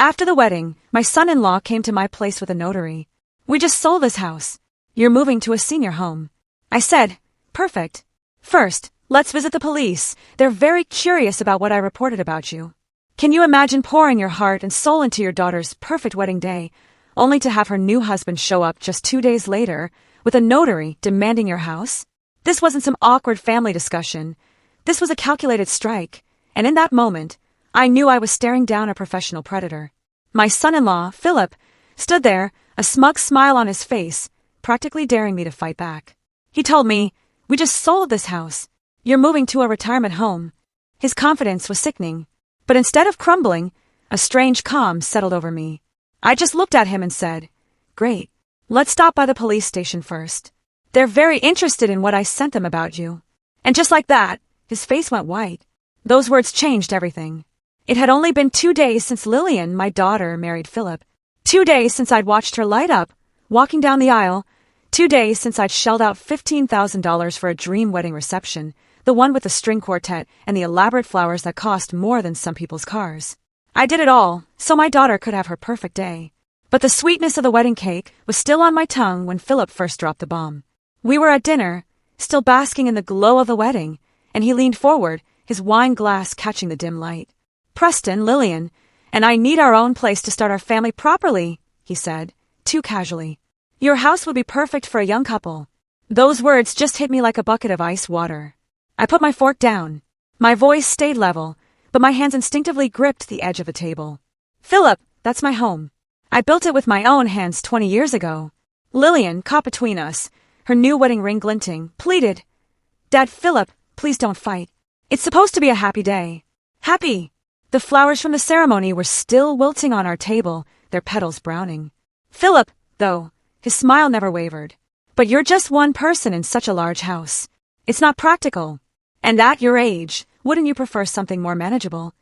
After the wedding, my son-in-law came to my place with a notary. We just sold this house. You're moving to a senior home. I said, perfect. First, let's visit the police. They're very curious about what I reported about you. Can you imagine pouring your heart and soul into your daughter's perfect wedding day, only to have her new husband show up just 2 days later with a notary demanding your house? This wasn't some awkward family discussion. This was a calculated strike, and in that moment, I knew I was staring down a professional predator. My son-in-law, Philip, stood there, a smug smile on his face, practically daring me to fight back. He told me, "We just sold this house. You're moving to a retirement home." His confidence was sickening, but instead of crumbling, a strange calm settled over me. I just looked at him and said, "Great. Let's stop by the police station first. They're very interested in what I sent them about you." And just like that, his face went white. Those words changed everything. It had only been 2 days since Lillian, my daughter, married Philip. 2 days since I'd watched her light up, walking down the aisle. 2 days since I'd shelled out $15,000 for a dream wedding reception, the one with the string quartet and the elaborate flowers that cost more than some people's cars. I did it all, so my daughter could have her perfect day. But the sweetness of the wedding cake was still on my tongue when Philip first dropped the bomb. We were at dinner, still basking in the glow of the wedding, and he leaned forward, his wine glass catching the dim light. "Preston, Lillian, and I need our own place to start our family properly," he said, too casually. "Your house would be perfect for a young couple." Those words just hit me like a bucket of ice water. I put my fork down. My voice stayed level, but my hands instinctively gripped the edge of the table. "Philip, that's my home. I built it with my own hands 20 years ago." Lillian, caught between us, her new wedding ring glinting, pleaded, "Dad, Philip, please don't fight. It's supposed to be a happy day." Happy! The flowers from the ceremony were still wilting on our table, their petals browning. "Philip, though," his smile never wavered. "But you're just one person in such a large house. It's not practical. And at your age, wouldn't you prefer something more manageable?"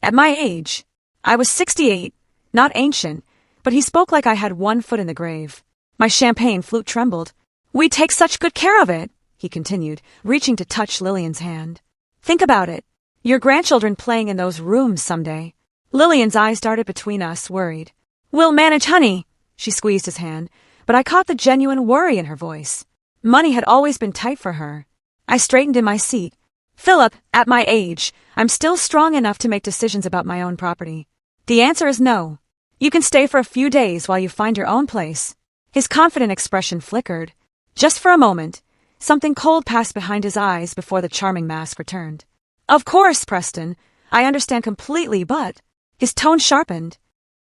At my age, I was 68, not ancient, but he spoke like I had one foot in the grave. My champagne flute trembled. "We take such good care of it," he continued, reaching to touch Lillian's hand. "Think about it. Your grandchildren playing in those rooms someday." Lillian's eyes darted between us, worried. "We'll manage, honey." She squeezed his hand, but I caught the genuine worry in her voice. Money had always been tight for her. I straightened in my seat. "Philip, at my age, I'm still strong enough to make decisions about my own property. The answer is no. You can stay for a few days while you find your own place." His confident expression flickered. Just for a moment, something cold passed behind his eyes before the charming mask returned. "Of course, Preston. I understand completely, but..." His tone sharpened.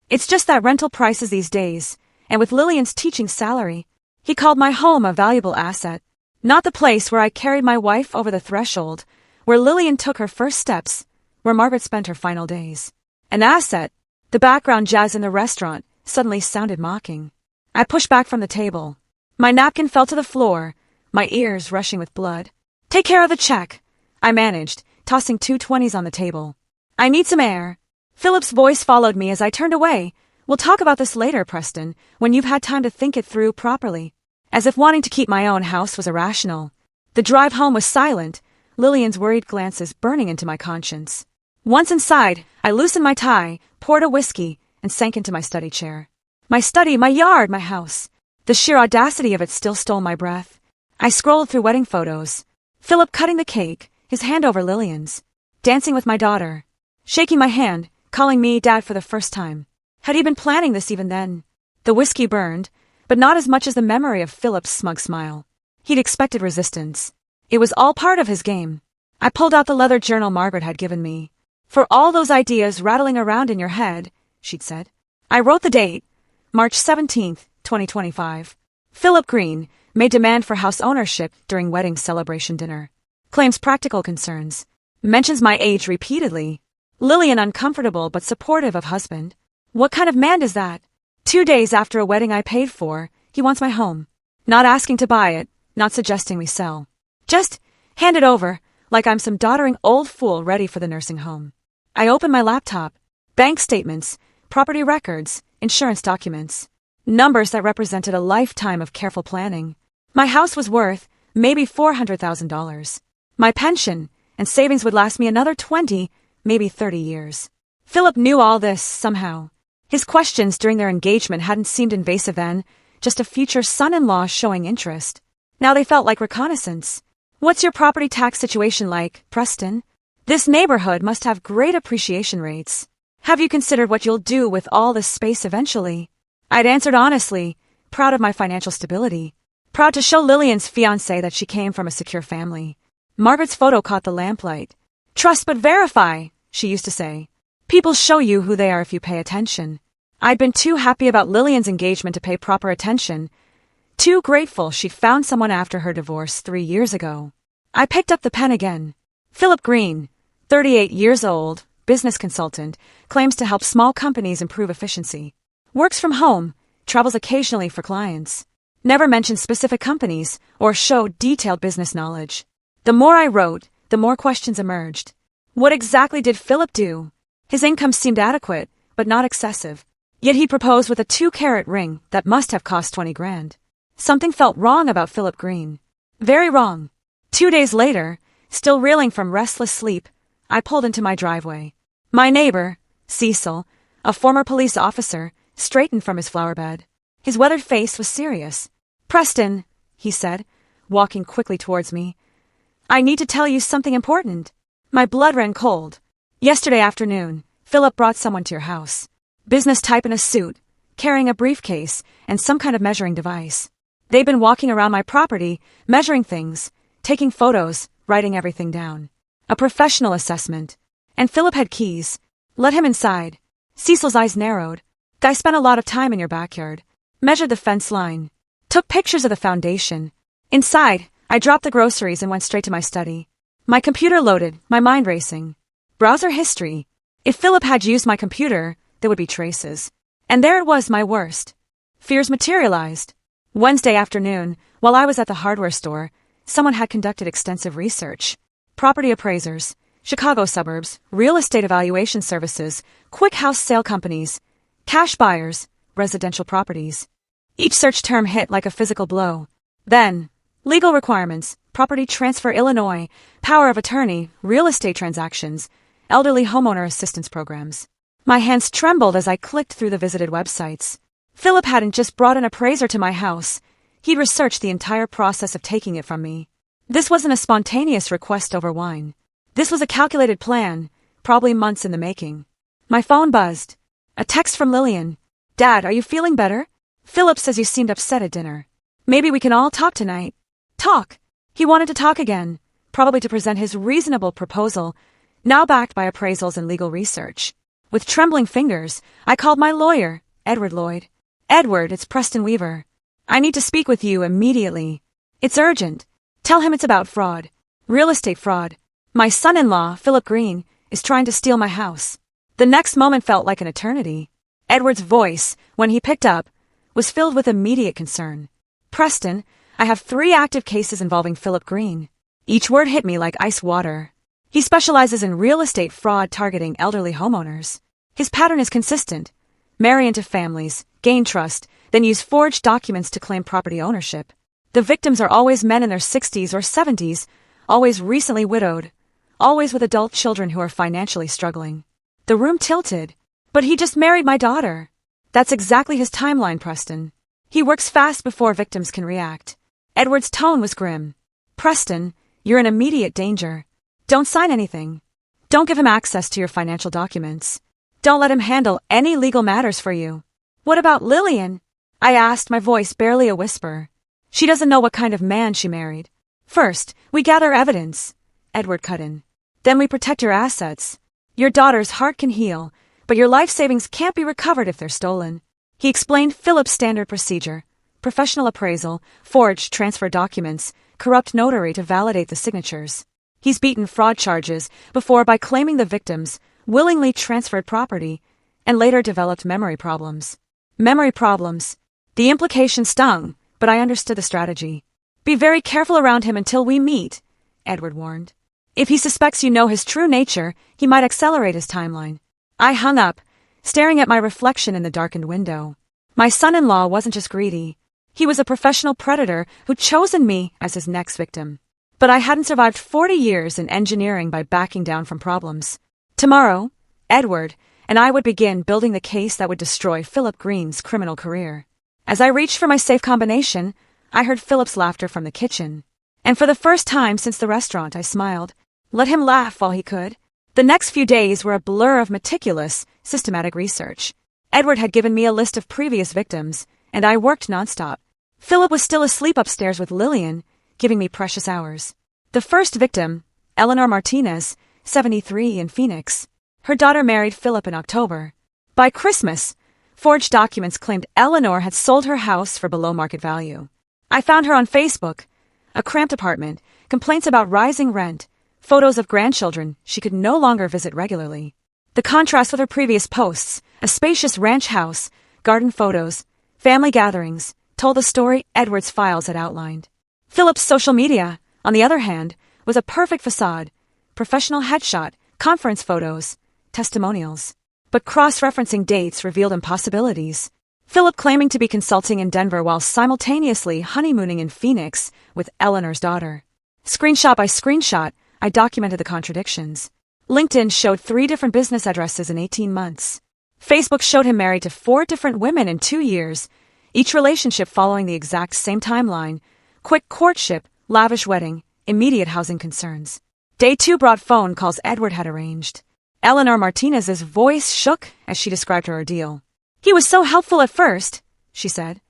"It's just that rental prices these days, and with Lillian's teaching salary, he called my home a valuable asset. Not the place where I carried my wife over the threshold, where Lillian took her first steps, where Margaret spent her final days. An asset." The background jazz in the restaurant suddenly sounded mocking. I pushed back from the table. My napkin fell to the floor, my ears rushing with blood. "Take care of the check," I managed, tossing 2 20s on the table. "I need some air." Philip's voice followed me as I turned away. "We'll talk about this later, Preston, when you've had time to think it through properly." As if wanting to keep my own house was irrational. The drive home was silent, Lillian's worried glances burning into my conscience. Once inside, I loosened my tie, poured a whiskey, and sank into my study chair. My study, my yard, my house. The sheer audacity of it still stole my breath. I scrolled through wedding photos. Philip cutting the cake, his hand over Lillian's. Dancing with my daughter. Shaking my hand, calling me Dad for the first time. Had he been planning this even then? The whiskey burned, but not as much as the memory of Philip's smug smile. He'd expected resistance. It was all part of his game. I pulled out the leather journal Margaret had given me. "For all those ideas rattling around in your head," she'd said. I wrote the date, March 17th, 2025. Philip Green may demand for house ownership during wedding celebration dinner. Claims practical concerns. Mentions my age repeatedly. Lillian uncomfortable but supportive of husband. What kind of man is that? 2 days after a wedding I paid for, he wants my home. Not asking to buy it, not suggesting we sell. Just hand it over, like I'm some doddering old fool ready for the nursing home. I opened my laptop. Bank statements, property records, insurance documents. Numbers that represented a lifetime of careful planning. My house was worth maybe $400,000. My pension and savings would last me another 20, maybe 30 years. Philip knew all this somehow. His questions during their engagement hadn't seemed invasive then, just a future son-in-law showing interest. Now they felt like reconnaissance. What's your property tax situation like, Preston? This neighborhood must have great appreciation rates. Have you considered what you'll do with all this space eventually? I'd answered honestly, proud of my financial stability. Proud to show Lillian's fiancé that she came from a secure family. Margaret's photo caught the lamplight. Trust but verify, she used to say. People show you who they are if you pay attention. I'd been too happy about Lillian's engagement to pay proper attention. Too grateful she'd found someone after her divorce 3 years ago. I picked up the pen again. Philip Green, 38 years old, business consultant, claims to help small companies improve efficiency. Works from home, travels occasionally for clients. Never mentioned specific companies or showed detailed business knowledge. The more I wrote, the more questions emerged. What exactly did Philip do? His income seemed adequate, but not excessive. Yet he proposed with a 2-carat ring that must have cost 20 grand. Something felt wrong about Philip Green. Very wrong. 2 days later, still reeling from restless sleep, I pulled into my driveway. My neighbor, Cecil, a former police officer, straightened from his flower bed. His weathered face was serious. Preston, he said, walking quickly towards me. I need to tell you something important. My blood ran cold. Yesterday afternoon, Philip brought someone to your house. Business type in a suit, carrying a briefcase and some kind of measuring device. They've been walking around my property, measuring things, taking photos, writing everything down. A professional assessment. And Philip had keys. Let him inside. Cecil's eyes narrowed. I spent a lot of time in your backyard. Measured the fence line. Took pictures of the foundation. Inside, I dropped the groceries and went straight to my study. My computer loaded, my mind racing. Browser history. If Philip had used my computer, there would be traces. And there it was, my worst. Fears materialized. Wednesday afternoon, while I was at the hardware store, someone had conducted extensive research. Property appraisers, Chicago suburbs, real estate evaluation services, quick house sale companies, cash buyers, residential properties. Each search term hit like a physical blow. Then, legal requirements, property transfer Illinois, power of attorney, real estate transactions, elderly homeowner assistance programs. My hands trembled as I clicked through the visited websites. Philip hadn't just brought an appraiser to my house. He'd researched the entire process of taking it from me. This wasn't a spontaneous request over wine. This was a calculated plan, probably months in the making. My phone buzzed. A text from Lillian. Dad, are you feeling better? Philip says you seemed upset at dinner. Maybe we can all talk tonight. Talk. He wanted to talk again, probably to present his reasonable proposal, now backed by appraisals and legal research. With trembling fingers, I called my lawyer, Edward Lloyd. Edward, it's Preston Weaver. I need to speak with you immediately. It's urgent. Tell him it's about fraud. Real estate fraud. My son-in-law, Philip Green, is trying to steal my house. The next moment felt like an eternity. Edward's voice, when he picked up, was filled with immediate concern. Preston, I have 3 active cases involving Philip Green. Each word hit me like ice water. He specializes in real estate fraud targeting elderly homeowners. His pattern is consistent. Marry into families, gain trust, then use forged documents to claim property ownership. The victims are always men in their 60s or 70s, always recently widowed, always with adult children who are financially struggling. The room tilted. But he just married my daughter. That's exactly his timeline, Preston. He works fast before victims can react. Edward's tone was grim. Preston, you're in immediate danger. Don't sign anything. Don't give him access to your financial documents. Don't let him handle any legal matters for you. What about Lillian? I asked, my voice barely a whisper. She doesn't know what kind of man she married. First, we gather evidence, Edward cut in. Then we protect your assets. Your daughter's heart can heal, but your life savings can't be recovered if they're stolen. He explained Philip's standard procedure: professional appraisal, forged transfer documents, corrupt notary to validate the signatures. He's beaten fraud charges before by claiming the victims willingly transferred property and later developed memory problems. Memory problems. The implication stung, but I understood the strategy. Be very careful around him until we meet, Edward warned. If he suspects you know his true nature, he might accelerate his timeline. I hung up, staring at my reflection in the darkened window. My son-in-law wasn't just greedy. He was a professional predator who'd chosen me as his next victim. But I hadn't survived 40 years in engineering by backing down from problems. Tomorrow, Edward, and I would begin building the case that would destroy Philip Green's criminal career. As I reached for my safe combination, I heard Philip's laughter from the kitchen. And for the first time since the restaurant, I smiled. Let him laugh while he could. The next few days were a blur of meticulous, systematic research. Edward had given me a list of previous victims, and I worked nonstop. Philip was still asleep upstairs with Lillian, giving me precious hours. The first victim, Eleanor Martinez, 73, in Phoenix. Her daughter married Philip in October. By Christmas, forged documents claimed Eleanor had sold her house for below market value. I found her on Facebook. A cramped apartment, complaints about rising rent, photos of grandchildren she could no longer visit regularly. The contrast with her previous posts, a spacious ranch house, garden photos, family gatherings, told the story Edward's files had outlined. Philip's social media, on the other hand, was a perfect facade, professional headshot, conference photos, testimonials. But cross-referencing dates revealed impossibilities. Philip claiming to be consulting in Denver while simultaneously honeymooning in Phoenix with Eleanor's daughter. Screenshot by screenshot, I documented the contradictions. LinkedIn showed 3 different business addresses in 18 months. Facebook showed him married to 4 different women in 2 years, each relationship following the exact same timeline: quick courtship, lavish wedding, immediate housing concerns. Day 2 brought phone calls Edward had arranged. Eleanor Martinez's voice shook as she described her ordeal. He was so helpful at first, she said.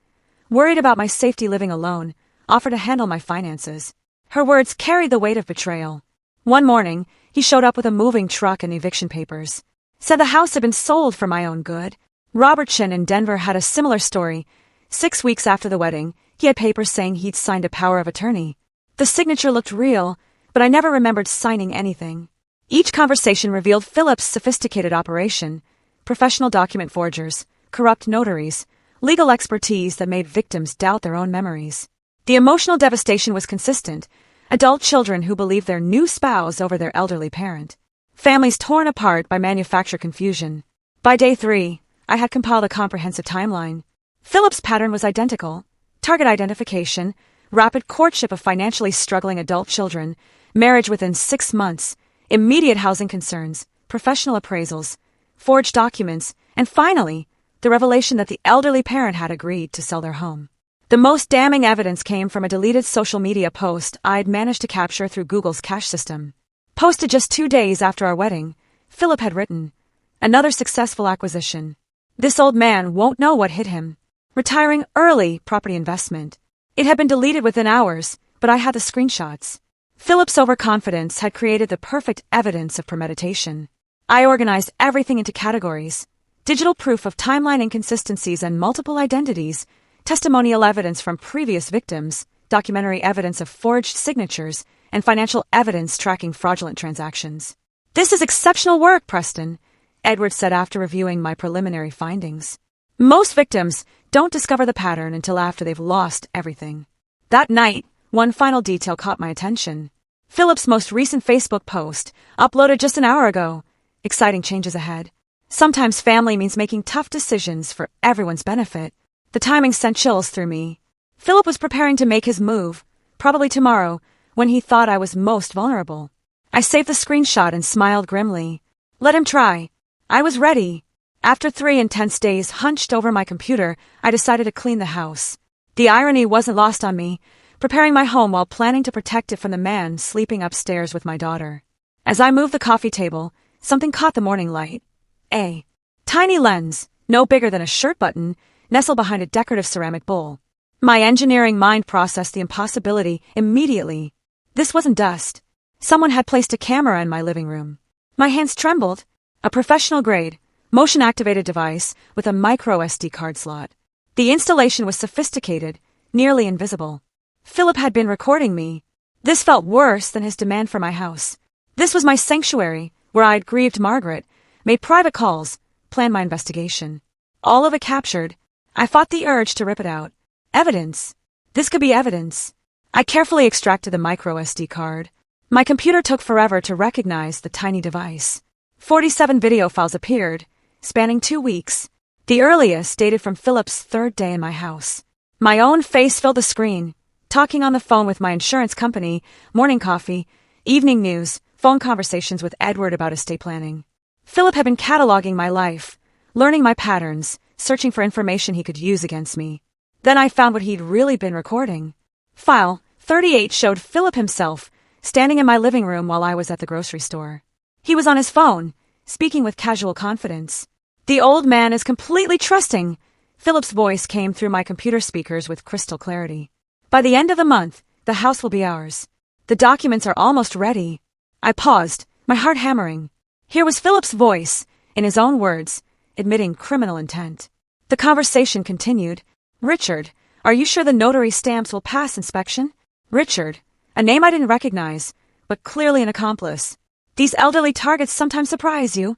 Worried about my safety living alone, offered to handle my finances. Her words carried the weight of betrayal. One morning, he showed up with a moving truck and eviction papers. Said the house had been sold for my own good. Robertson in Denver had a similar story. 6 weeks after the wedding, he had papers saying he'd signed a power of attorney. The signature looked real, but I never remembered signing anything. Each conversation revealed Philip's sophisticated operation: professional document forgers, corrupt notaries, legal expertise that made victims doubt their own memories. The emotional devastation was consistent: adult children who believed their new spouse over their elderly parent. Families torn apart by manufactured confusion. By day 3, I had compiled a comprehensive timeline. Philip's pattern was identical: target identification, rapid courtship of financially struggling adult children, marriage within 6 months, immediate housing concerns, professional appraisals, forged documents, and finally, the revelation that the elderly parent had agreed to sell their home. The most damning evidence came from a deleted social media post I'd managed to capture through Google's cache system. Posted just 2 days after our wedding, Philip had written, "Another successful acquisition. This old man won't know what hit him. Retiring early property investment." It had been deleted within hours, but I had the screenshots. Philip's overconfidence had created the perfect evidence of premeditation. I organized everything into categories: digital proof of timeline inconsistencies and multiple identities, testimonial evidence from previous victims, documentary evidence of forged signatures, and financial evidence tracking fraudulent transactions. "This is exceptional work, Preston," Edward said after reviewing my preliminary findings. "Most victims don't discover the pattern until after they've lost everything." That night, one final detail caught my attention. Philip's most recent Facebook post, uploaded just an hour ago. Exciting changes ahead. Sometimes family means making tough decisions for everyone's benefit. The timing sent chills through me. Philip was preparing to make his move, probably tomorrow, when he thought I was most vulnerable. I saved the screenshot and smiled grimly. Let him try. I was ready. After 3 intense days hunched over my computer, I decided to clean the house. The irony wasn't lost on me, preparing my home while planning to protect it from the man sleeping upstairs with my daughter. As I moved the coffee table, something caught the morning light. A tiny lens, no bigger than a shirt button, nestled behind a decorative ceramic bowl. My engineering mind processed the impossibility immediately. This wasn't dust. Someone had placed a camera in my living room. My hands trembled. A professional-grade, motion-activated device with a micro SD card slot. The installation was sophisticated, nearly invisible. Philip had been recording me. This felt worse than his demand for my house. This was my sanctuary, where I'd grieved Margaret, made private calls, planned my investigation. All of it captured. I fought the urge to rip it out. Evidence. This could be evidence. I carefully extracted the micro SD card. My computer took forever to recognize the tiny device. 47 video files appeared, spanning 2 weeks. The earliest dated from Philip's 3rd day in my house. My own face filled the screen, talking on the phone with my insurance company, morning coffee, evening news, phone conversations with Edward about estate planning. Philip had been cataloging my life, learning my patterns, searching for information he could use against me. Then I found what he'd really been recording. File 38 showed Philip himself, standing in my living room while I was at the grocery store. He was on his phone, speaking with casual confidence. "The old man is completely trusting." Philip's voice came through my computer speakers with crystal clarity. "By the end of the month, the house will be ours. The documents are almost ready." I paused, my heart hammering. Here was Philip's voice, in his own words, admitting criminal intent. The conversation continued. "Richard, are you sure the notary stamps will pass inspection?" Richard, a name I didn't recognize, but clearly an accomplice. "These elderly targets sometimes surprise you,"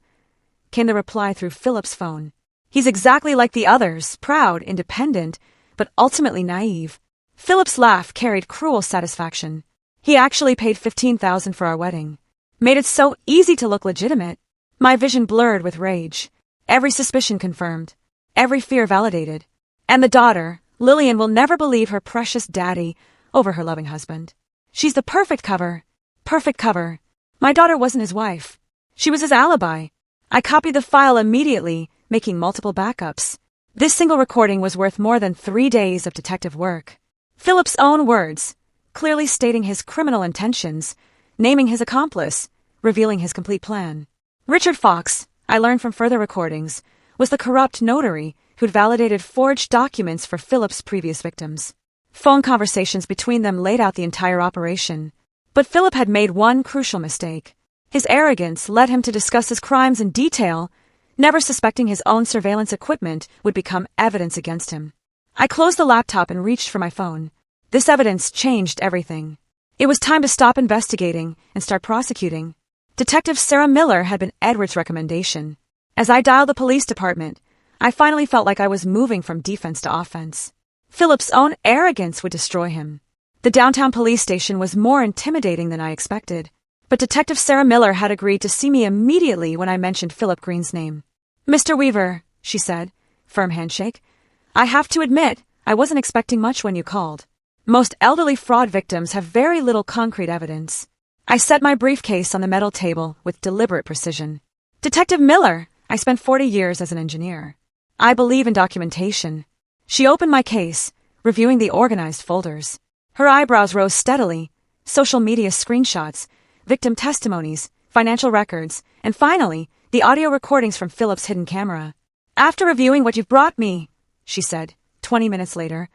came the reply through Philip's phone. "He's exactly like the others, proud, independent, but ultimately naive." Philip's laugh carried cruel satisfaction. "He actually paid $15,000 for our wedding. Made it so easy to look legitimate." My vision blurred with rage. Every suspicion confirmed. Every fear validated. And the daughter, Lillian, will never believe her precious daddy over her loving husband. She's the perfect cover. Perfect cover. My daughter wasn't his wife. She was his alibi. I copied the file immediately, making multiple backups. This single recording was worth more than 3 days of detective work. Philip's own words, clearly stating his criminal intentions, naming his accomplice, revealing his complete plan. Richard Fox, I learned from further recordings, was the corrupt notary who'd validated forged documents for Philip's previous victims. Phone conversations between them laid out the entire operation. But Philip had made one crucial mistake. His arrogance led him to discuss his crimes in detail, never suspecting his own surveillance equipment would become evidence against him. I closed the laptop and reached for my phone. This evidence changed everything. It was time to stop investigating and start prosecuting. Detective Sarah Miller had been Edward's recommendation. As I dialed the police department, I finally felt like I was moving from defense to offense. Philip's own arrogance would destroy him. The downtown police station was more intimidating than I expected, but Detective Sarah Miller had agreed to see me immediately when I mentioned Philip Green's name. "Mr. Weaver," she said, firm handshake, "I have to admit, I wasn't expecting much when you called. Most elderly fraud victims have very little concrete evidence." I set my briefcase on the metal table with deliberate precision. "Detective Miller, I spent 40 years as an engineer. I believe in documentation." She opened my case, reviewing the organized folders. Her eyebrows rose steadily. Social media screenshots, victim testimonies, financial records, and finally, the audio recordings from Philip's hidden camera. "After reviewing what you've brought me," she said, 20 minutes later,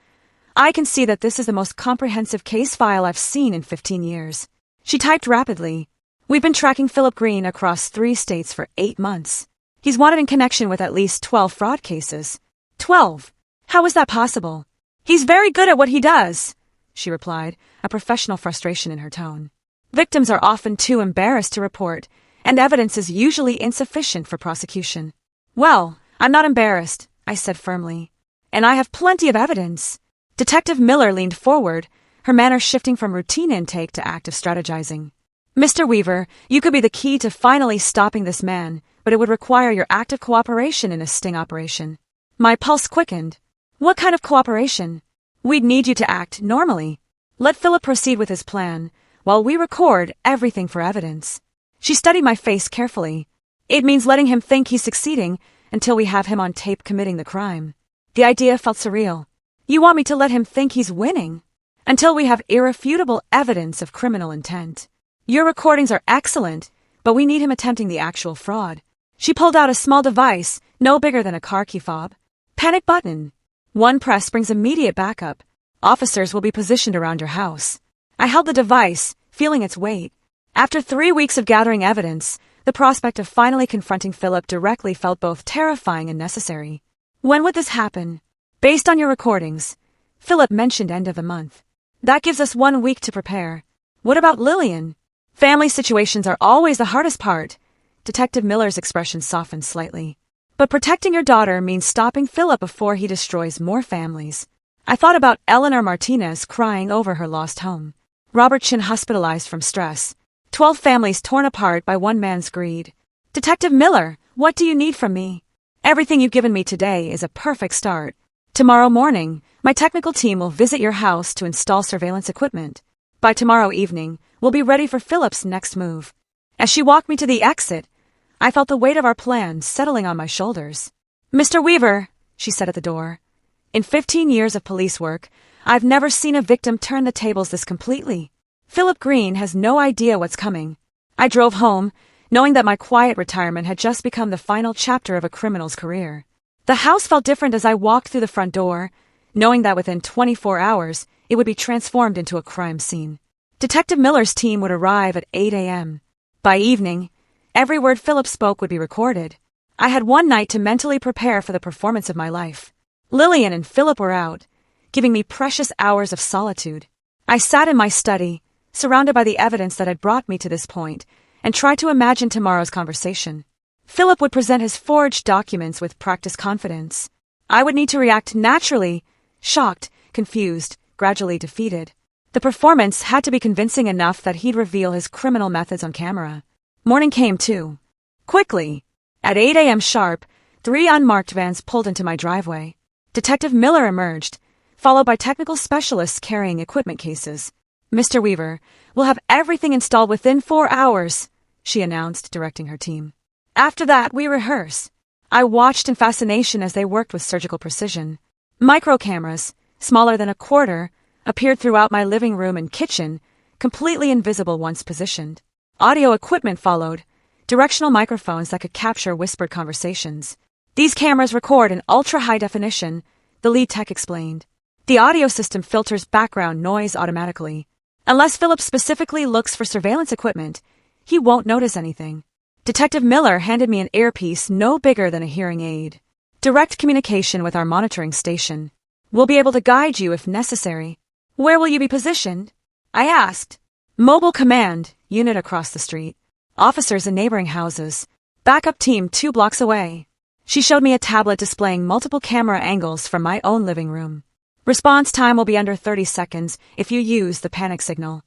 "I can see that this is the most comprehensive case file I've seen in 15 years. She typed rapidly. "We've been tracking Philip Green across 3 states for 8 months. He's wanted in connection with at least 12 fraud cases." 12? How is that possible? "He's very good at what he does," she replied, a professional frustration in her tone. "Victims are often too embarrassed to report, and evidence is usually insufficient for prosecution." "Well, I'm not embarrassed," I said firmly. "And I have plenty of evidence." Detective Miller leaned forward, her manner shifting from routine intake to active strategizing. "Mr. Weaver, you could be the key to finally stopping this man, but it would require your active cooperation in a sting operation." My pulse quickened. "What kind of cooperation?" "We'd need you to act normally. Let Philip proceed with his plan, while we record everything for evidence." She studied my face carefully. "It means letting him think he's succeeding until we have him on tape committing the crime." The idea felt surreal. "You want me to let him think he's winning?" "Until we have irrefutable evidence of criminal intent. Your recordings are excellent, but we need him attempting the actual fraud." She pulled out a small device, no bigger than a car key fob. "Panic button. One press brings immediate backup. Officers will be positioned around your house." I held the device, feeling its weight. After 3 weeks of gathering evidence, the prospect of finally confronting Philip directly felt both terrifying and necessary. "When would this happen?" "Based on your recordings." Philip mentioned end of the month. "That gives us 1 week to prepare." "What about Lillian?" "Family situations are always the hardest part." Detective Miller's expression softened slightly. "But protecting your daughter means stopping Philip before he destroys more families." I thought about Eleanor Martinez crying over her lost home. Robert Chin hospitalized from stress. 12 families torn apart by one man's greed. "Detective Miller, what do you need from me?" "Everything you've given me today is a perfect start. Tomorrow morning, my technical team will visit your house to install surveillance equipment. By tomorrow evening, we'll be ready for Philip's next move." As she walked me to the exit, I felt the weight of our plan settling on my shoulders. "Mr. Weaver," she said at the door. "In 15 years of police work, I've never seen a victim turn the tables this completely. Philip Green has no idea what's coming." I drove home, knowing that my quiet retirement had just become the final chapter of a criminal's career. The house felt different as I walked through the front door, knowing that within 24 hours, it would be transformed into a crime scene. Detective Miller's team would arrive at 8 a.m. By evening, every word Philip spoke would be recorded. I had one night to mentally prepare for the performance of my life. Lillian and Philip were out, giving me precious hours of solitude. I sat in my study, surrounded by the evidence that had brought me to this point, and tried to imagine tomorrow's conversation. Philip would present his forged documents with practiced confidence. I would need to react naturally, shocked, confused, gradually defeated. The performance had to be convincing enough that he'd reveal his criminal methods on camera. Morning came too. Quickly. At 8 a.m. sharp, 3 unmarked vans pulled into my driveway. Detective Miller emerged, followed by technical specialists carrying equipment cases. "Mr. Weaver, we'll have everything installed within 4 hours," she announced, directing her team. "After that, we rehearse." I watched in fascination as they worked with surgical precision. Micro cameras, smaller than a quarter, appeared throughout my living room and kitchen, completely invisible once positioned. Audio equipment followed, directional microphones that could capture whispered conversations. "These cameras record in ultra-high definition," the lead tech explained. "The audio system filters background noise automatically. Unless Philip specifically looks for surveillance equipment, he won't notice anything." Detective Miller handed me an earpiece no bigger than a hearing aid. "Direct communication with our monitoring station. We'll be able to guide you if necessary." "Where will you be positioned?" I asked. "Mobile command, unit across the street. Officers in neighboring houses. Backup team 2 blocks away." She showed me a tablet displaying multiple camera angles from my own living room. "Response time will be under 30 seconds if you use the panic signal."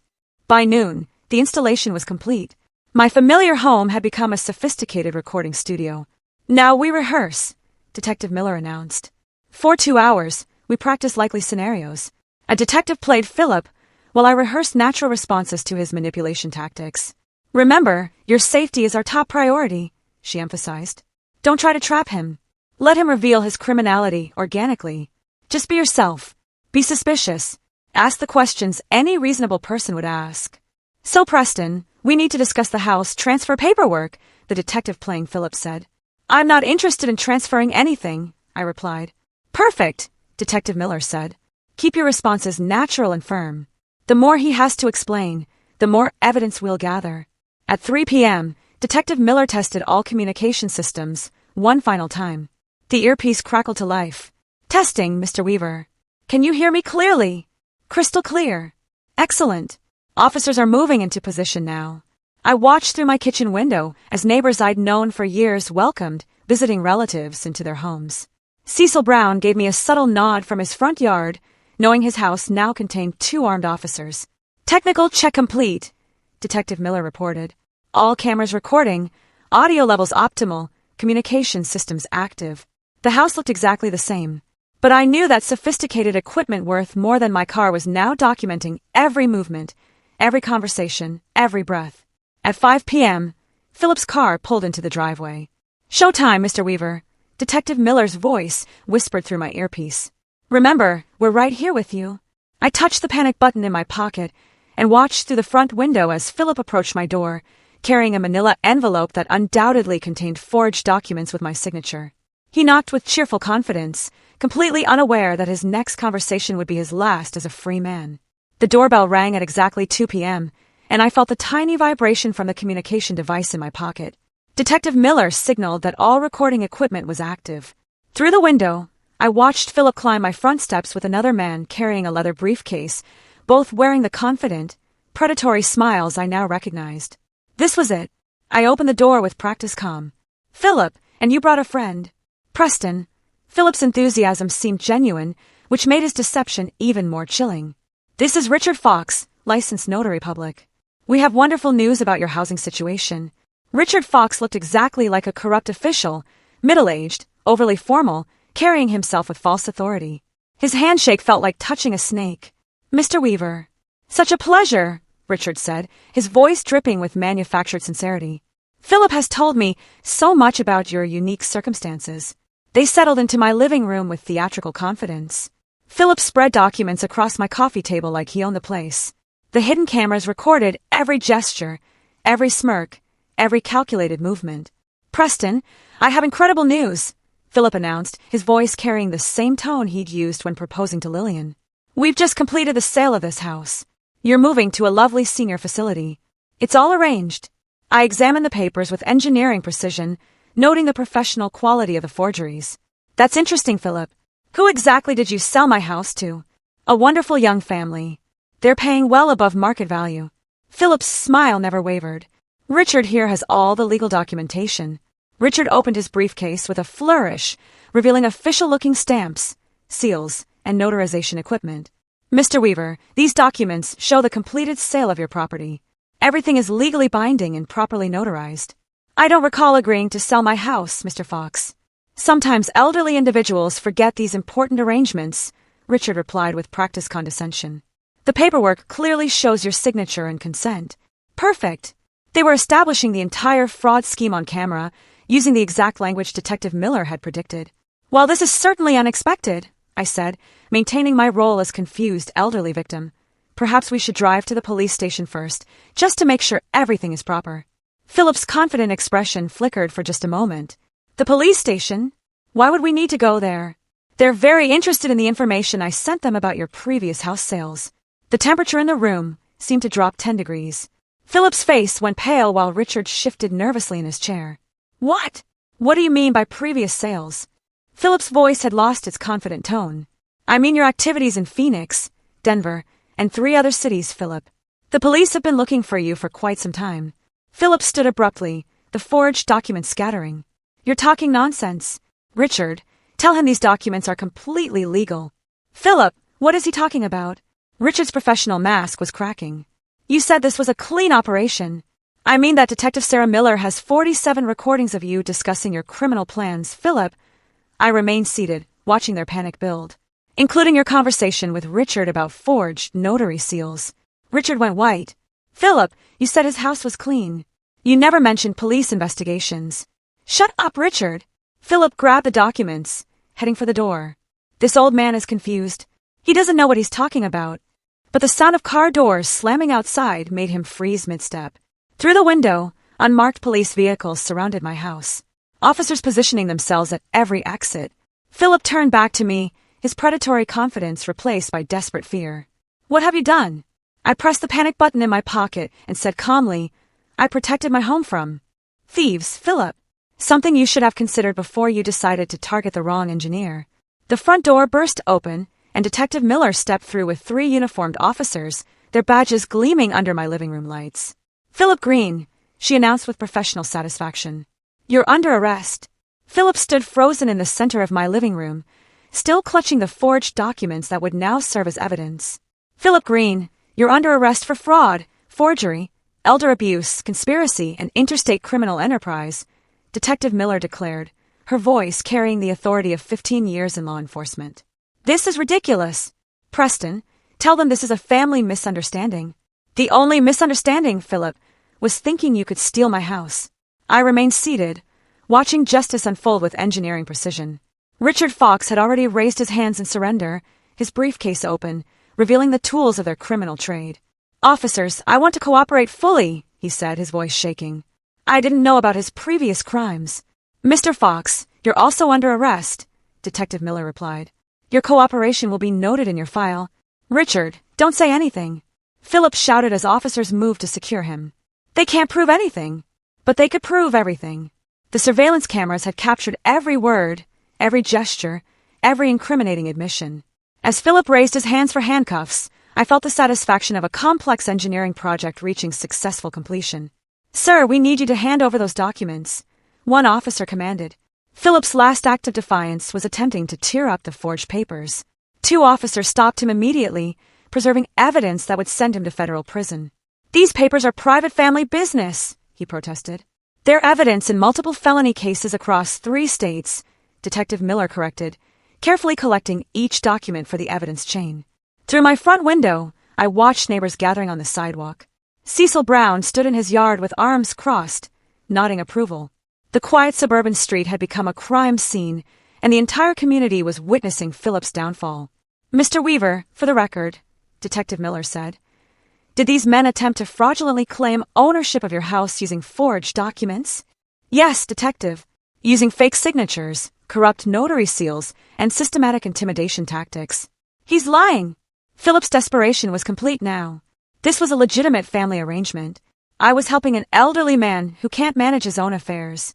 By noon, the installation was complete. My familiar home had become a sophisticated recording studio. "Now we rehearse," Detective Miller announced. For 2 hours, we practiced likely scenarios. A detective played Philip, while I rehearsed natural responses to his manipulation tactics. "Remember, your safety is our top priority," she emphasized. "Don't try to trap him. Let him reveal his criminality organically. Just be yourself. Be suspicious. Ask the questions any reasonable person would ask." "So, Preston, we need to discuss the house transfer paperwork," the detective playing Philip said. "I'm not interested in transferring anything," I replied. "Perfect," Detective Miller said. "Keep your responses natural and firm. The more he has to explain, the more evidence we'll gather." At 3 p.m., Detective Miller tested all communication systems, one final time. The earpiece crackled to life. "Testing, Mr. Weaver. Can you hear me clearly?" "Crystal clear." "Excellent. Officers are moving into position now." I watched through my kitchen window as neighbors I'd known for years welcomed visiting relatives into their homes. Cecil Brown gave me a subtle nod from his front yard, knowing his house now contained 2 armed officers. "Technical check complete," Detective Miller reported. "All cameras recording, audio levels optimal, communication systems active." The house looked exactly the same, but I knew that sophisticated equipment worth more than my car was now documenting every movement, every conversation, every breath. At 5 p.m., Philip's car pulled into the driveway. "Showtime, Mr. Weaver," Detective Miller's voice whispered through my earpiece. "Remember, we're right here with you." I touched the panic button in my pocket and watched through the front window as Philip approached my door, carrying a manila envelope that undoubtedly contained forged documents with my signature. He knocked with cheerful confidence, completely unaware that his next conversation would be his last as a free man. The doorbell rang at exactly 2 p.m., and I felt the tiny vibration from the communication device in my pocket. Detective Miller signaled that all recording equipment was active. Through the window, I watched Philip climb my front steps with another man carrying a leather briefcase, both wearing the confident, predatory smiles I now recognized. This was it. I opened the door with practiced calm. "Philip, and you brought a friend." "Preston." Philip's enthusiasm seemed genuine, which made his deception even more chilling. "This is Richard Fox, licensed notary public. We have wonderful news about your housing situation." Richard Fox looked exactly like a corrupt official, middle-aged, overly formal, carrying himself with false authority. His handshake felt like touching a snake. "Mr. Weaver." "Such a pleasure," Richard said, his voice dripping with manufactured sincerity. Philip has told me so much about your unique circumstances. They settled into my living room with theatrical confidence. Philip spread documents across my coffee table like he owned the place. The hidden cameras recorded every gesture, every smirk, every calculated movement. Preston, I have incredible news, Philip announced, his voice carrying the same tone he'd used when proposing to Lillian. We've just completed the sale of this house. You're moving to a lovely senior facility. It's all arranged. I examined the papers with engineering precision, noting the professional quality of the forgeries. That's interesting, Philip. Who exactly did you sell my house to? A wonderful young family. They're paying well above market value. Philip's smile never wavered. Richard here has all the legal documentation. Richard opened his briefcase with a flourish, revealing official-looking stamps, seals, and notarization equipment. Mr. Weaver, these documents show the completed sale of your property. Everything is legally binding and properly notarized. I don't recall agreeing to sell my house, Mr. Fox. Sometimes elderly individuals forget these important arrangements, Richard replied with practiced condescension. The paperwork clearly shows your signature and consent. Perfect. They were establishing the entire fraud scheme on camera, using the exact language Detective Miller had predicted. While this is certainly unexpected, I said, maintaining my role as confused elderly victim. Perhaps we should drive to the police station first, just to make sure everything is proper. Philip's confident expression flickered for just a moment. The police station? Why would we need to go there? They're very interested in the information I sent them about your previous house sales. The temperature in the room seemed to drop 10 degrees. Philip's face went pale while Richard shifted nervously in his chair. What? What do you mean by previous sales? Philip's voice had lost its confident tone. I mean your activities in Phoenix, Denver, and 3 other cities, Philip. The police have been looking for you for quite some time. Philip stood abruptly, the forged documents scattering. You're talking nonsense. Richard, tell him these documents are completely legal. Philip, what is he talking about? Richard's professional mask was cracking. You said this was a clean operation. I mean that Detective Sarah Miller has 47 recordings of you discussing your criminal plans, Philip. I remained seated, watching their panic build, including your conversation with Richard about forged notary seals. Richard went white. Philip, you said his house was clean. You never mentioned police investigations. Shut up, Richard. Philip grabbed the documents, heading for the door. This old man is confused. He doesn't know what he's talking about. But the sound of car doors slamming outside made him freeze mid-step. Through the window, unmarked police vehicles surrounded my house, officers positioning themselves at every exit. Philip turned back to me, his predatory confidence replaced by desperate fear. What have you done? I pressed the panic button in my pocket and said calmly, I protected my home from thieves, Philip. Something you should have considered before you decided to target the wrong engineer. The front door burst open, and Detective Miller stepped through with 3 uniformed officers, their badges gleaming under my living room lights. Philip Green, she announced with professional satisfaction. You're under arrest. Philip stood frozen in the center of my living room, still clutching the forged documents that would now serve as evidence. Philip Green, you're under arrest for fraud, forgery, elder abuse, conspiracy, and interstate criminal enterprise, Detective Miller declared, her voice carrying the authority of 15 years in law enforcement. This is ridiculous. Preston, tell them this is a family misunderstanding. The only misunderstanding, Philip, was thinking you could steal my house. I remained seated, watching justice unfold with engineering precision. Richard Fox had already raised his hands in surrender, his briefcase open, revealing the tools of their criminal trade. Officers, I want to cooperate fully, he said, his voice shaking. I didn't know about his previous crimes. Mr. Fox, you're also under arrest, Detective Miller replied. Your cooperation will be noted in your file. Richard, don't say anything. Philip shouted as officers moved to secure him. They can't prove anything, but they could prove everything. The surveillance cameras had captured every word, every gesture, every incriminating admission. As Philip raised his hands for handcuffs, I felt the satisfaction of a complex engineering project reaching successful completion. Sir, we need you to hand over those documents, one officer commanded. Philip's last act of defiance was attempting to tear up the forged papers. 2 officers stopped him immediately, preserving evidence that would send him to federal prison. These papers are private family business, he protested. They're evidence in multiple felony cases across 3 states, Detective Miller corrected, carefully collecting each document for the evidence chain. Through my front window, I watched neighbors gathering on the sidewalk. Cecil Brown stood in his yard with arms crossed, nodding approval. The quiet suburban street had become a crime scene, and the entire community was witnessing Philip's downfall. "Mr. Weaver, for the record," Detective Miller said, "did these men attempt to fraudulently claim ownership of your house using forged documents?" "Yes, Detective. Using fake signatures, corrupt notary seals, and systematic intimidation tactics." "He's lying." Philip's desperation was complete now. This was a legitimate family arrangement. I was helping an elderly man who can't manage his own affairs.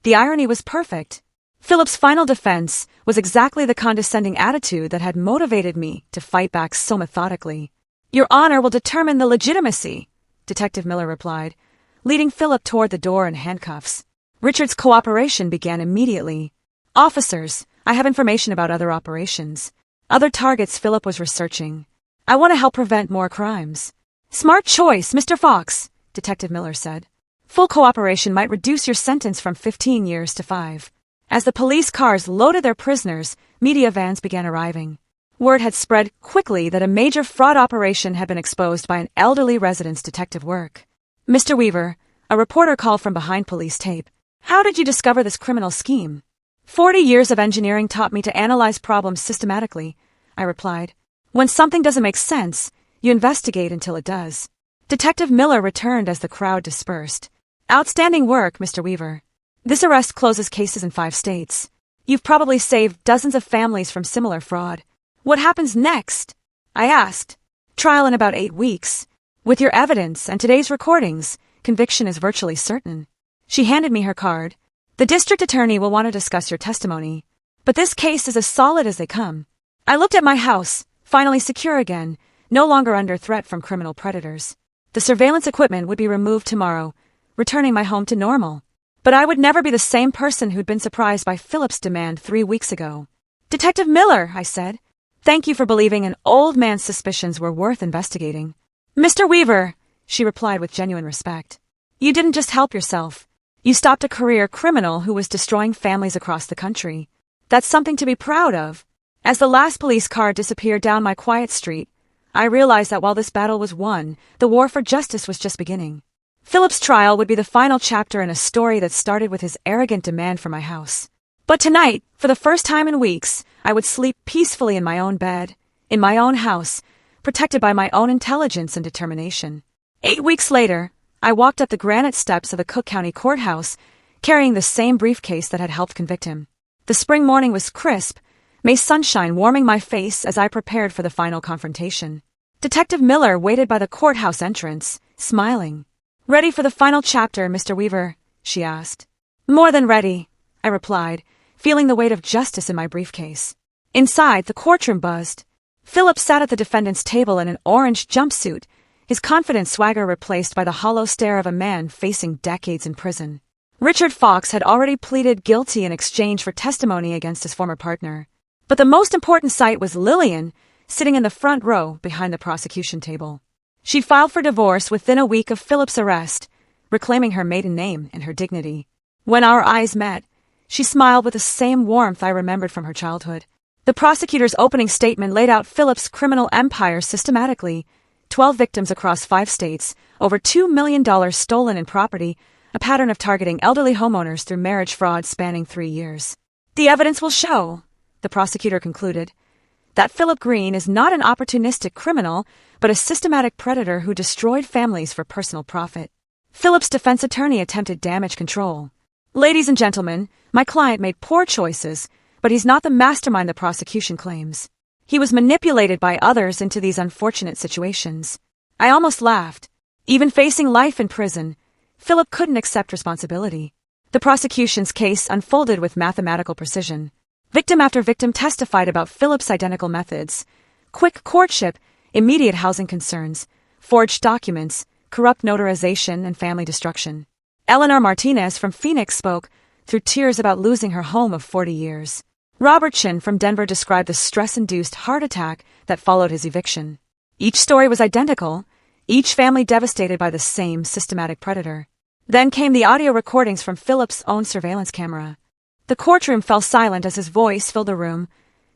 The irony was perfect. Philip's final defense was exactly the condescending attitude that had motivated me to fight back so methodically. "Your honor will determine the legitimacy," Detective Miller replied, leading Philip toward the door in handcuffs. Richard's cooperation began immediately. "Officers, I have information about other operations. Other targets Philip was researching. I want to help prevent more crimes." "Smart choice, Mr. Fox," Detective Miller said. "Full cooperation might reduce your sentence from 15 years to 5. As the police cars loaded their prisoners, media vans began arriving. Word had spread quickly that a major fraud operation had been exposed by an elderly resident's detective work. "Mr. Weaver," a reporter called from behind police tape, "how did you discover this criminal scheme?" 40 years of engineering taught me to analyze problems systematically," I replied. "When something doesn't make sense, you investigate until it does." Detective Miller returned as the crowd dispersed. "Outstanding work, Mr. Weaver. This arrest closes cases in 5 states. You've probably saved dozens of families from similar fraud. What happens next?" I asked. "Trial in about 8 weeks. With your evidence and today's recordings, conviction is virtually certain." She handed me her card. "The district attorney will want to discuss your testimony, but this case is as solid as they come." I looked at my house, finally secure again, no longer under threat from criminal predators. The surveillance equipment would be removed tomorrow, returning my home to normal. But I would never be the same person who'd been surprised by Philip's demand 3 weeks ago. "Detective Miller," I said, "thank you for believing an old man's suspicions were worth investigating." "Mr. Weaver," she replied with genuine respect, "you didn't just help yourself. You stopped a career criminal who was destroying families across the country. That's something to be proud of." As the last police car disappeared down my quiet street, I realized that while this battle was won, the war for justice was just beginning. Philip's trial would be the final chapter in a story that started with his arrogant demand for my house. But tonight, for the first time in weeks, I would sleep peacefully in my own bed, in my own house, protected by my own intelligence and determination. 8 weeks later, I walked up the granite steps of the Cook County Courthouse, carrying the same briefcase that had helped convict him. The spring morning was crisp, May sunshine warming my face as I prepared for the final confrontation. Detective Miller waited by the courthouse entrance, smiling. "Ready for the final chapter, Mr. Weaver?" she asked. "More than ready," I replied, feeling the weight of justice in my briefcase. Inside, the courtroom buzzed. Philip sat at the defendant's table in an orange jumpsuit, his confident swagger replaced by the hollow stare of a man facing decades in prison. Richard Fox had already pleaded guilty in exchange for testimony against his former partner. But the most important sight was Lillian, sitting in the front row behind the prosecution table. She filed for divorce within a week of Philip's arrest, reclaiming her maiden name and her dignity. When our eyes met, she smiled with the same warmth I remembered from her childhood. The prosecutor's opening statement laid out Philip's criminal empire systematically: 12 victims across 5 states, over $2 million stolen in property, a pattern of targeting elderly homeowners through marriage fraud spanning 3 years. "The evidence will show," the prosecutor concluded, "that Philip Green is not an opportunistic criminal, but a systematic predator who destroyed families for personal profit." Philip's defense attorney attempted damage control. "Ladies and gentlemen, my client made poor choices, but he's not the mastermind the prosecution claims. He was manipulated by others into these unfortunate situations." I almost laughed. Even facing life in prison, Philip couldn't accept responsibility. The prosecution's case unfolded with mathematical precision. Victim after victim testified about Philip's identical methods: quick courtship, immediate housing concerns, forged documents, corrupt notarization, and family destruction. Eleanor Martinez from Phoenix spoke, through tears, about losing her home of 40 years. Robert Chin from Denver described the stress-induced heart attack that followed his eviction. Each story was identical, each family devastated by the same systematic predator. Then came the audio recordings from Philip's own surveillance camera. The courtroom fell silent as his voice filled the room.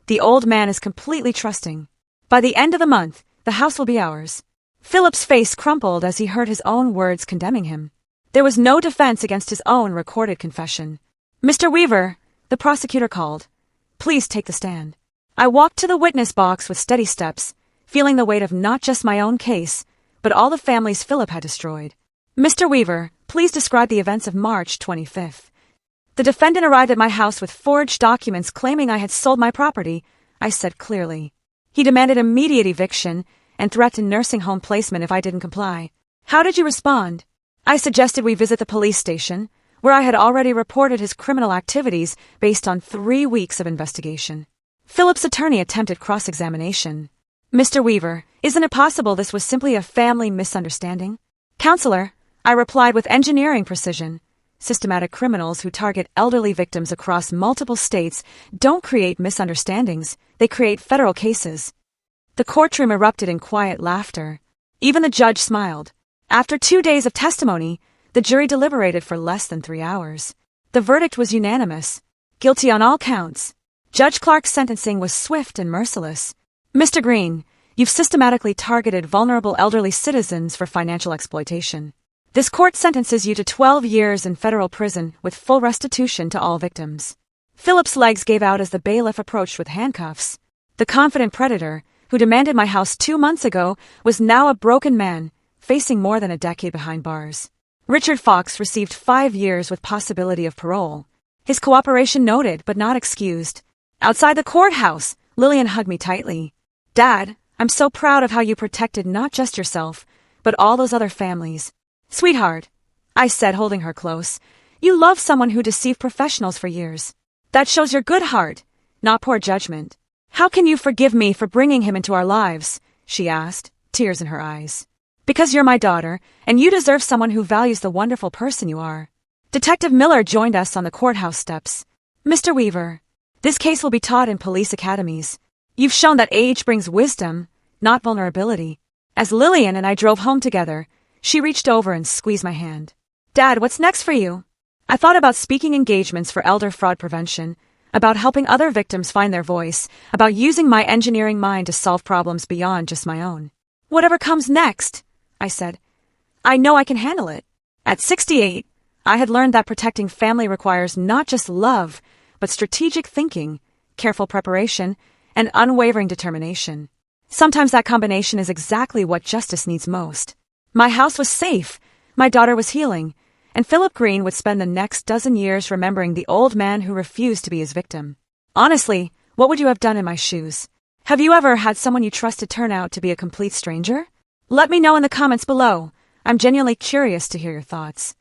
"The old man is completely trusting. By the end of the month, the house will be ours." Philip's face crumpled as he heard his own words condemning him. There was no defense against his own recorded confession. "Mr. Weaver," the prosecutor called, "please take the stand." I walked to the witness box with steady steps, feeling the weight of not just my own case, but all the families Philip had destroyed. "Mr. Weaver, please describe the events of March 25th. The defendant arrived at my house with forged documents claiming I had sold my property," I said clearly. "He demanded immediate eviction and threatened nursing home placement if I didn't comply." "How did you respond?" "I suggested we visit the police station, where I had already reported his criminal activities based on 3 weeks of investigation." Philip's attorney attempted cross-examination. "Mr. Weaver, isn't it possible this was simply a family misunderstanding?" "Counselor," I replied with engineering precision, "systematic criminals who target elderly victims across multiple states don't create misunderstandings, they create federal cases." The courtroom erupted in quiet laughter. Even the judge smiled. After 2 days of testimony, the jury deliberated for less than 3 hours. The verdict was unanimous. Guilty on all counts. Judge Clark's sentencing was swift and merciless. "Mr. Green, you've systematically targeted vulnerable elderly citizens for financial exploitation. This court sentences you to 12 years in federal prison with full restitution to all victims." Philip's legs gave out as the bailiff approached with handcuffs. The confident predator, who demanded my house 2 months ago, was now a broken man, facing more than a decade behind bars. Richard Fox received 5 years with possibility of parole. His cooperation noted but not excused. Outside the courthouse, Lillian hugged me tightly. "Dad, I'm so proud of how you protected not just yourself, but all those other families." "Sweetheart," I said, holding her close, "you love someone who deceived professionals for years. That shows your good heart, not poor judgment." "How can you forgive me for bringing him into our lives?" she asked, tears in her eyes. "Because you're my daughter, and you deserve someone who values the wonderful person you are." Detective Miller joined us on the courthouse steps. "Mr. Weaver, this case will be taught in police academies. You've shown that age brings wisdom, not vulnerability." As Lillian and I drove home together, she reached over and squeezed my hand. "Dad, what's next for you?" I thought about speaking engagements for elder fraud prevention, about helping other victims find their voice, about using my engineering mind to solve problems beyond just my own. "Whatever comes next," I said, "I know I can handle it." At 68, I had learned that protecting family requires not just love, but strategic thinking, careful preparation, and unwavering determination. Sometimes that combination is exactly what justice needs most. My house was safe, my daughter was healing, and Philip Green would spend the next dozen years remembering the old man who refused to be his victim. Honestly, what would you have done in my shoes? Have you ever had someone you trusted turn out to be a complete stranger? Let me know in the comments below. I'm genuinely curious to hear your thoughts.